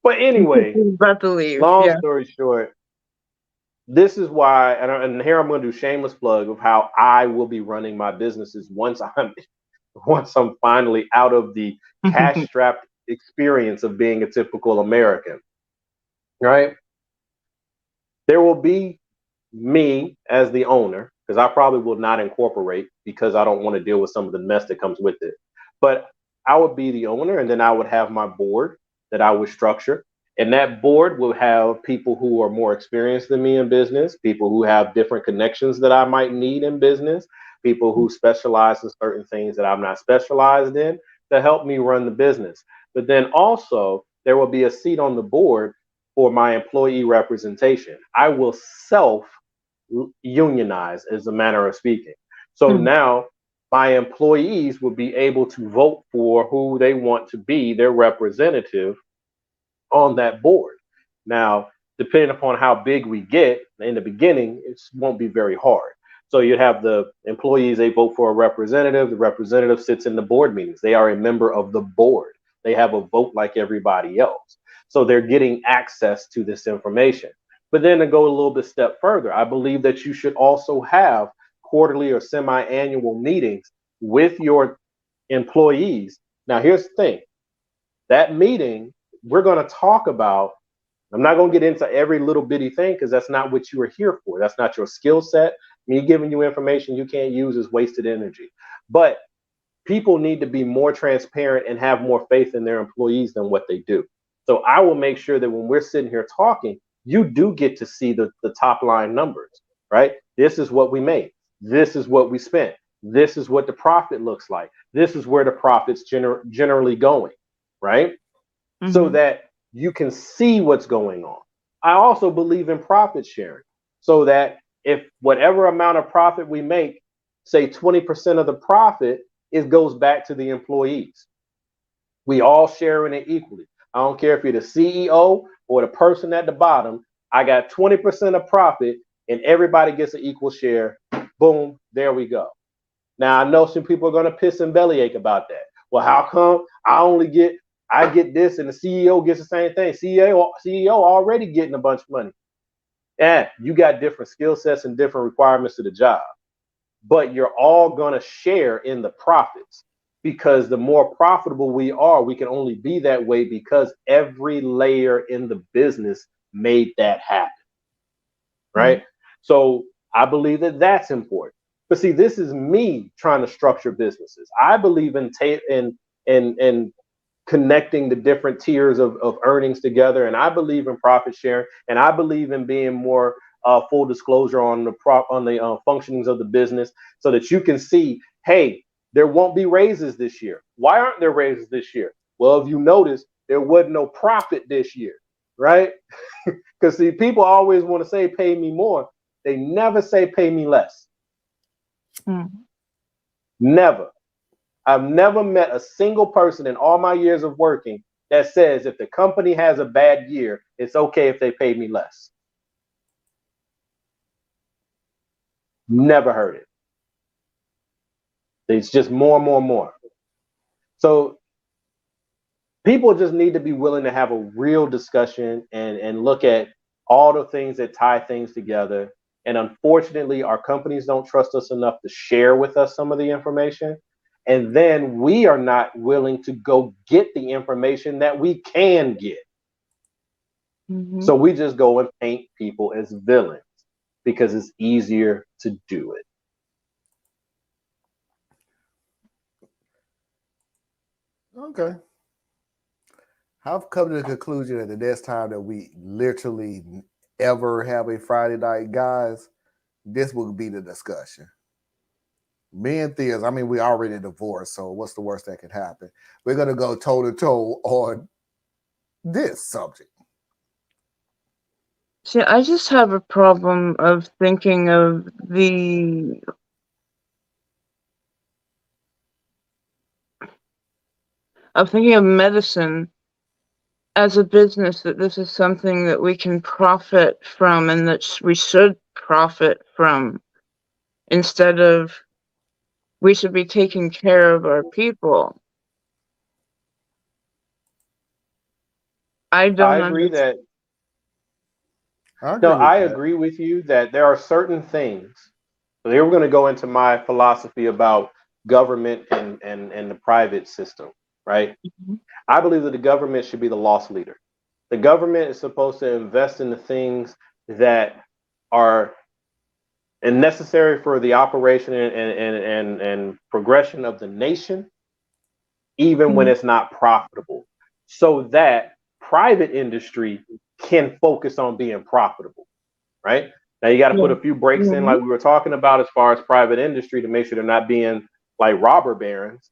But anyway, About to leave. long Yeah. story short, this is why, and here I'm going to do shameless plug of how I will be running my businesses once I'm finally out of the cash strapped experience of being a typical American. Right? There will be me as the owner because I probably will not incorporate because I don't want to deal with some of the mess that comes with it. But I would be the owner, and then I would have my board that I would structure. And that board will have people who are more experienced than me in business, people who have different connections that I might need in business, people who specialize in certain things that I'm not specialized in to help me run the business. But then also, there will be a seat on the board for my employee representation. I will self unionize, as a manner of speaking. So now my employees will be able to vote for who they want to be their representative on that board. Now, depending upon how big we get in the beginning, it won't be very hard. So you have the employees, they vote for a representative. The representative sits in the board meetings. They are a member of the board. They have a vote like everybody else. So they're getting access to this information. But then to go a little bit step further, I believe that you should also have quarterly or semi-annual meetings with your employees. Now, here's the thing. That meeting, we're going to talk about, I'm not going to get into every little bitty thing because that's not what you are here for. That's not your skill set. Me giving you information you can't use is wasted energy. But people need to be more transparent and have more faith in their employees than what they do. So I will make sure that when we're sitting here talking, you do get to see the top line numbers, right? This is what we made. This is what we spent. This is what the profit looks like. This is where the profit's generally going, right? So that you can see what's going on. I also believe in profit sharing so that if whatever amount of profit we make, say 20% of the profit, it goes back to the employees. We all share in it equally. I don't care if you're the CEO or the person at the bottom. I got 20% of profit and everybody gets an equal share. Boom, there we go. Now I know some people are going to piss and bellyache about that. Well, how come I get this and the CEO gets the same thing? CEO already getting a bunch of money. And you got different skill sets and different requirements to the job. But you're all going to share in the profits because the more profitable we are, we can only be that way because every layer in the business made that happen. Right? So I believe that that's important. But see, this is me trying to structure businesses. I believe in connecting the different tiers of earnings together, and I believe in profit sharing, and I believe in being more full disclosure on the functionings of the business, so that you can see, hey, there won't be raises this year. Why aren't there raises this year? Well, if you notice, there wasn't no profit this year, right? Because see, people always want to say pay me more. They never say pay me less. Never. I've never met a single person in all my years of working that says if the company has a bad year, it's okay if they pay me less. Never heard it. It's just more and more and more. So people just need to be willing to have a real discussion and look at all the things that tie things together. And unfortunately, our companies don't trust us enough to share with us some of the information. And then we are not willing to go get the information that we can get. So we just go and paint people as villains because it's easier to do it. Okay. I've come to the conclusion that the next time that we literally ever have a Friday night, guys, this will be the discussion. Me and Theas, I mean, we already divorced, so what's the worst that could happen? We're going to go toe to toe on this subject. See, I just have a problem of thinking of medicine as a business, that this is something that we can profit from and that we should profit from, instead of we should be taking care of our people. I don't I agree understand. that I no, agree with I that. agree with you that there are certain things. So here we're going to go into my philosophy about government and the private system, right? I believe that the government should be the loss leader. The government is supposed to invest in the things that are necessary for the operation and progression of the nation, even when it's not profitable, so that private industry can focus on being profitable, right? Now you got to put Yeah. a few breaks in, Mhm. like we were talking about, as far as private industry, to make sure they're not being like robber barons.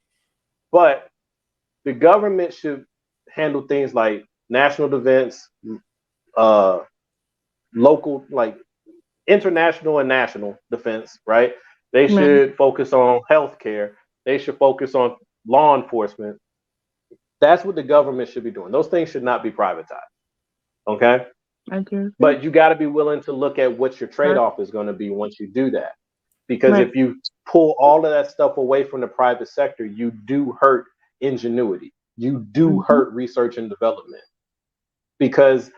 But the government should handle things like national defense, uh, local, like international and national defense, right? They Right. should focus on healthcare. They should focus on law enforcement. That's what the government should be doing. Those things should not be privatized. Okay. I do agree. But you got to be willing to look at what your trade Right. off is going to be once you do that. Because Right. if you pull all of that stuff away from the private sector, you do hurt ingenuity. You do Mhm. hurt research and development because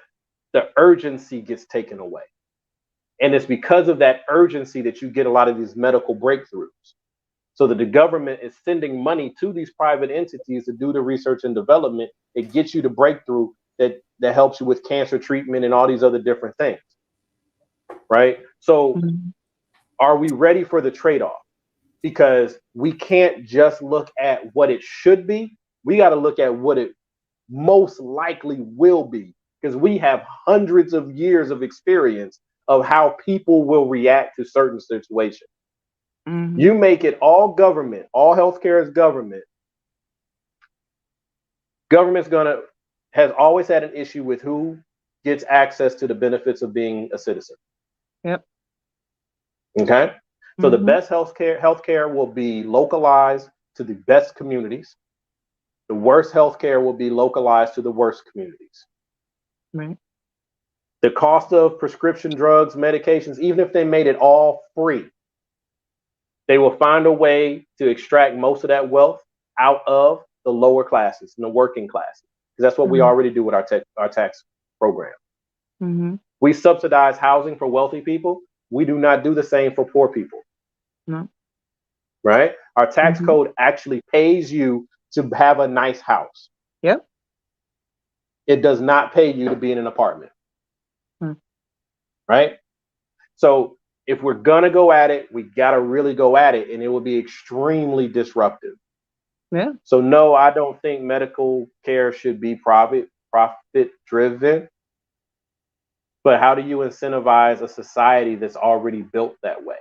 the urgency gets taken away. And it's because of that urgency that you get a lot of these medical breakthroughs. So that the government is sending money to these private entities to do the research and development. It gets you the breakthrough that helps you with cancer treatment and all these other different things, right? So Mhm. are we ready for the trade-off? Because we can't just look at what it should be. We got to look at what it most likely will be, because we have hundreds of years of experience of how people will react to certain situations. Mhm. You make it all government, all healthcare is government. Government's gonna has always had an issue with who gets access to the benefits of being a citizen. Yep. Okay, so the Mhm. best healthcare will be localized to the best communities. The worst healthcare will be localized to the worst communities. Right. The cost of prescription drugs, medications, even if they made it all free, they will find a way to extract most of that wealth out of the lower classes and the working classes. Because that's what we Mhm. already do with our tax program. Mhm. We subsidize housing for wealthy people. We do not do the same for poor people, No. right? Our tax Mhm. code actually pays you to have a nice house. Yep. It does not pay you to be in an apartment, Mm. right? So if we're gonna go at it, we gotta really go at it, and it will be extremely disruptive. Yeah. So no, I don't think medical care should be profit driven. But how do you incentivize a society that's already built that way?